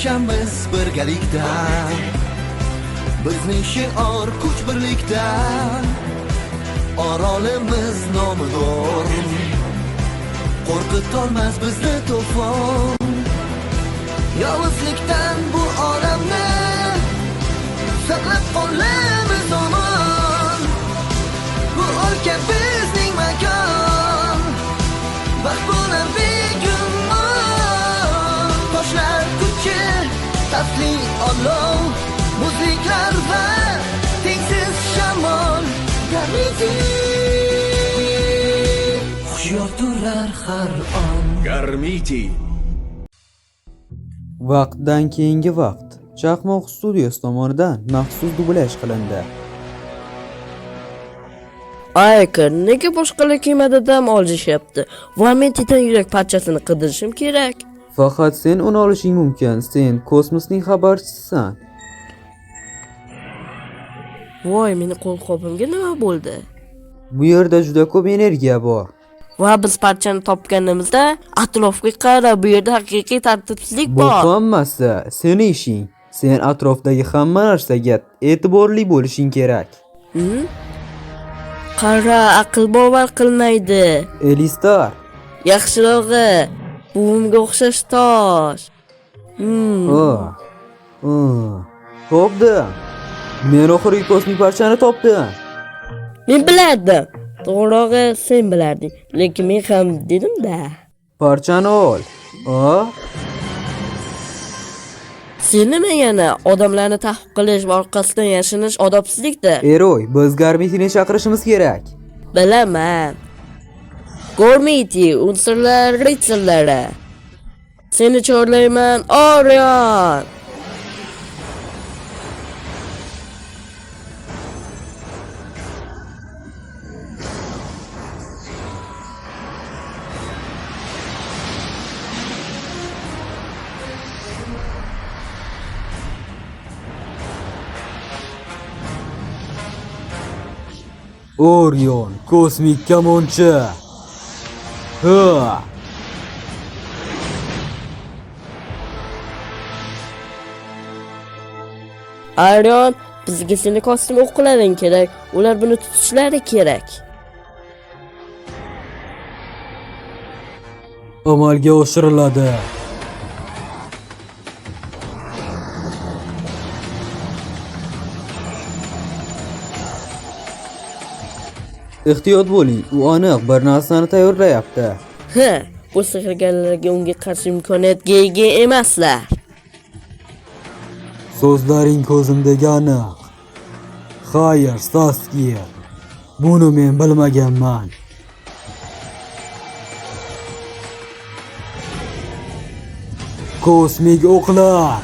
yashashamiz birgalikda. Bizning shior kuch birlikda. Orolimiz nomidor. Qo'rqitolmas bizni to'fon. Yolg'izlikdan bu olamni saqlab qolamiz omon. Bu o'lka bizning makon. Baxt bo'lar begumon. Toshlar kuchi, tasli olov, muziklar va tengsiz shamol. Garmiti hushyor turar har on. Garmiti. Vaqtdan keyingi vaqt Chaqmoq studiyasi tomonidan maxsus dublyaj qilindi. Aykir, nega boshqalar kemada dam olishyapti? Va men titan yurak parchasini qidirishim kerak. Faqat sen uni olishing mumkin. Sen kosmosning xabarchisisan. Voy, meni qo'lqopimga nima bo'ldi? Bu yerda juda ko'p energiya bor. Va biz parchani topganimizda atrofga qara, bu yerda haqiqiy tartibsizlik Bu bor. hammasi sening ishing. Sen atrofdagi hamma narsaga e'tiborli bo'lishing kerak. Qara, aql bovar qilmaydi. Elistar, Yaxshirog'i, buvimga o'xshash tosh. Topdim. Men oxirgi kosmik parchani topdim. Men bilardim. To'g'rirog'i sen bilarding, lekin men ham dedim-da. Parchani ol. Sen nima yana odamlarni tahqir qilish va orqasidan yashinish odobsizlikdir. Eroy, biz Garmitini chaqirishimiz kerak. Bilaman. Gormiti, unsurlar ritsarlari. Seni chorlayman, Orion. Orion, kosmik kamonchi. Orion, bizga seni kostyum o'qlaring kerak. Ular buni tutishlari kerak. Amalga oshiriladi. Ehtiyot bo'ling, u aniq bir narsani tayyorlayapti. Bu sehrgarlarga unga qarshi imkoniyatga ega emaslar. So'zlaring ko'zimdagi aniq. Xayr, Saskia. Buni men bilmaganman. Kosmik o'qlar.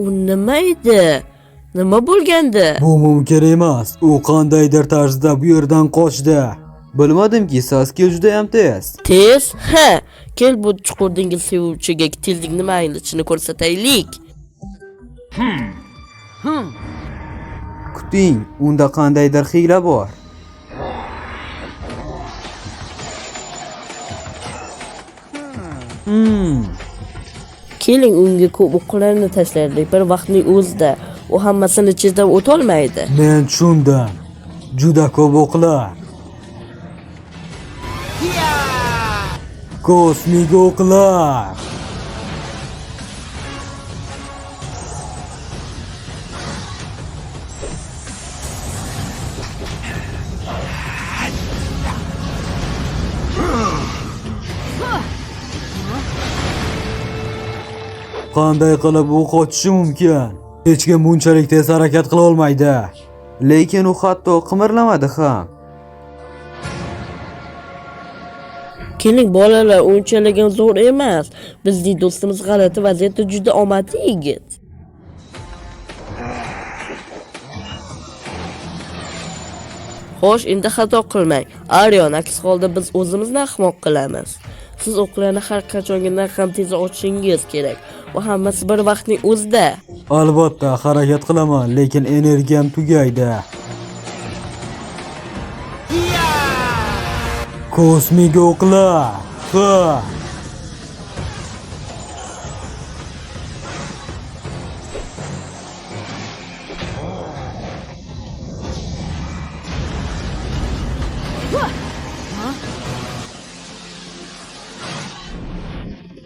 U nima edi? Nima bo'lgandi? Bu mumkin emas. U qandaydir tarzda bu yerdan qochdi. Bilmadimki, Saskia juda ham tez. Tez? Kel bu chuqur dengiz sevuvchiga tezlik nima aylanishini ko'rsataylik. Kuting, unda qandaydir hiyla bor. Keling unga ko'p o'qlarni tashlaylik bir vaqtning o'zida. U hammasini chizib o'tolmaydi. Men tushundim. Juda ko'p o'qlar. Kosmik o'qlar. Qanday qilib u qochishi mumkin? Hech kim bunchalik tez harakat qila olmaydi. Lekin u hatto qimirlamadi ham. Keling bolalar, unchalik zo'r emas. Bizning do'stimiz g'alati vaziyatda juda omadli yigit. Xo'sh, endi xato qilmang. Orion, aks holda biz o'zimizni ahmoq qilamiz. Siz o'qlarni har qachongidan ham tez ochishingiz kerak. Va hammasi bir vaqtning o'zida. Albatta harakat qilaman, lekin energiyam tugaydi. Kosmik o'qlar. Ha!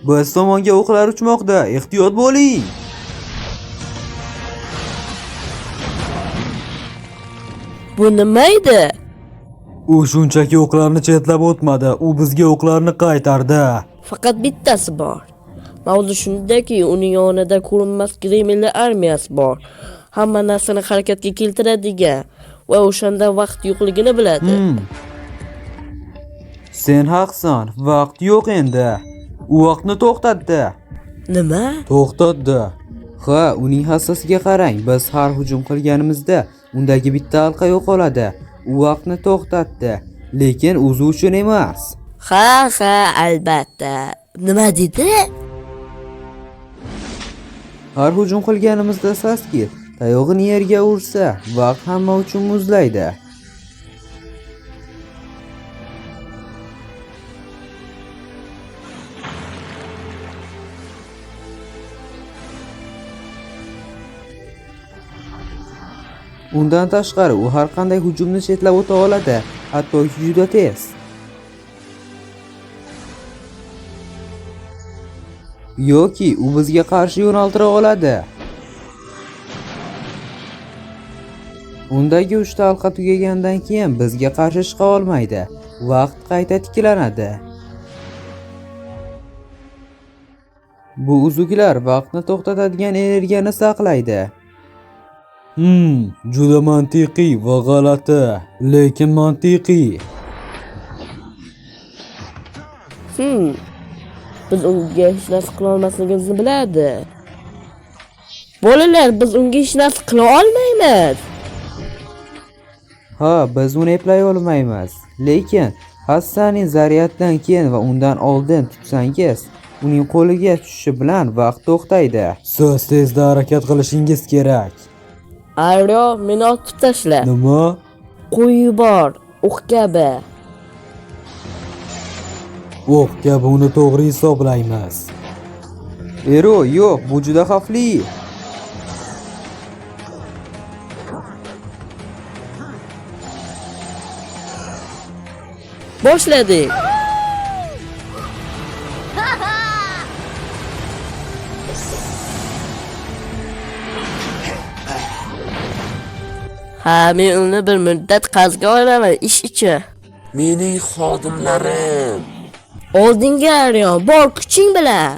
Biz tomonga o'qlar uchmoqda. Ehtiyot bo'ling. Bu nima edi? U shunchaki o'qlarni chetlab o'tmadi, u bizga o'qlarni qaytardi. Faqat bittasi bor. Mavzu shundaki, uning yonida ko'rinmas Kreml armiyasi bor. Hamma narsani harakatga keltiradigan va o'shanda vaqt yo'qligini biladi. Sen haqsan, vaqt yo'q endi. U vaqtni to'xtatdi. Nima? To'xtatdi. Ha, uning hassasiga qarang. Biz har hujum qilganimizda undagi bitta halqa yo'qoladi. U vaqtni to'xtatdi, lekin o'zi uchun emas. Ha, albatta. Nima dedi? Har hujum qilganimizda Saskit tayog'ini yerga ursa, vaqt hamma uchun muzlaydi. Undan tashqari u har qanday hujumni chetlab o'ta oladi, hattoki juda tez. Yoki u bizga qarshi yo'naltira oladi. Undagi 3 ta halqa tugagandan keyin bizga qarshi chiqa olmaydi. Vaqt qayta tiklanadi. Bu uzuklar vaqtni to'xtatadigan energiyani saqlaydi. Juda mantiqiy va g'alati, lekin mantiqiy. Biz unga hech narsa qila olmasligimizni biladi. Bolalar, biz unga hech narsa qila olmaymiz. Ha, biz uni eplay olmaymiz. Lekin Hassaning zaryaddan keyin va undan oldin tutsangiz, uning qo'liga tushishi bilan vaqt to'xtaydi. Siz tezda harakat qilishingiz kerak. Aro, meni otib tashla. Nima? Qo'yib yubor, o'q kabi. O'q kabi uni to'g'ri hisoblaymiz. Ero, yo'q, bu juda xavfli. Boshladik. Ha, men uni bir muddat qazga olaman, ish ichi. Mening xodimlarim. Oldinga Aryon, bor kuching bilan.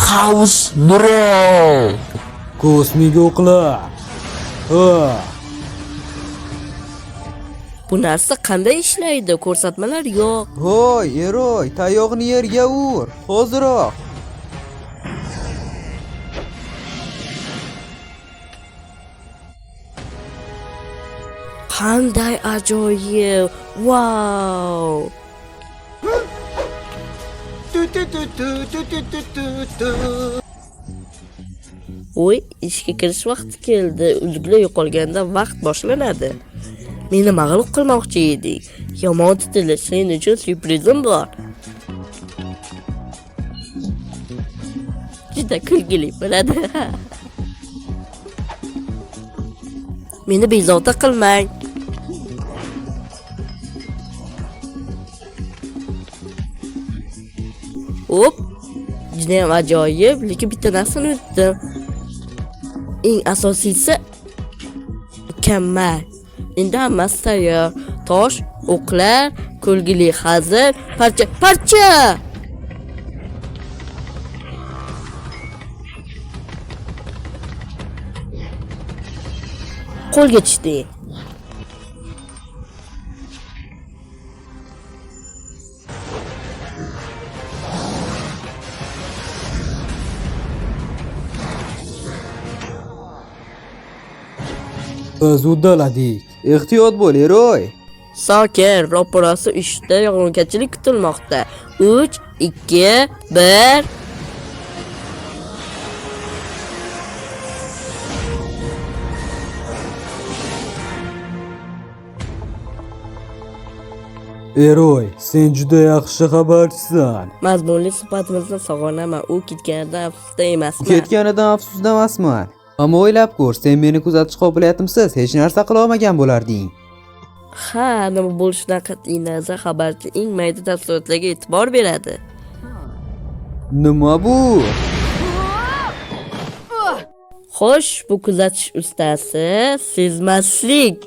Xavs nuri. Kosmik o'qlar. Ha. Bu narsa qanday ishlaydi? Ko'rsatmalar yo'q. Hoy, Eroy, tayog'ini yerga ur. Hoziroq. Qanday ajoyib. Wow! Oy, ishga kirish vaqti keldi. Uzuklar yo'qolganda vaqt boshlanadi. Meni mag'lub qilmoqchi eding. Yomon tutilish, sening uchun syurprizim bor. Juda kulgili bo'ladi. Meni bezovta qilmang. Hop, judayam ajoyib, lekin bitta narsani unutdim. Eng asosiysi mukammal. Endi hammasi tayyor. Tosh, o'qlar, kulgili hazil, parcha. Qo'lga tushdi. Biz uddaladik. Ehtiyot bo'l, Eroy. Sokin, ro'parasi 3 ta yog'ingarchilik kutilmoqda. 3, 2, 1. Eroy, sen juda yaxshi xabarchisan. Mazmunli suhbatimizni sog'onaman. U ketganidan afsusda emasman. Ketganidan afsusda emasman. Ammo o'ylab ko'r, sen meni kuzatish qobiliyatimsiz hech narsa qila olmagan bo'larding. Ha, nima bo'lishidan qat'iy nazar xabarchi eng mayda tafsilotlarga e'tibor beradi. Nima bu? Xo'sh, bu kuzatish ustasi sezmaslik.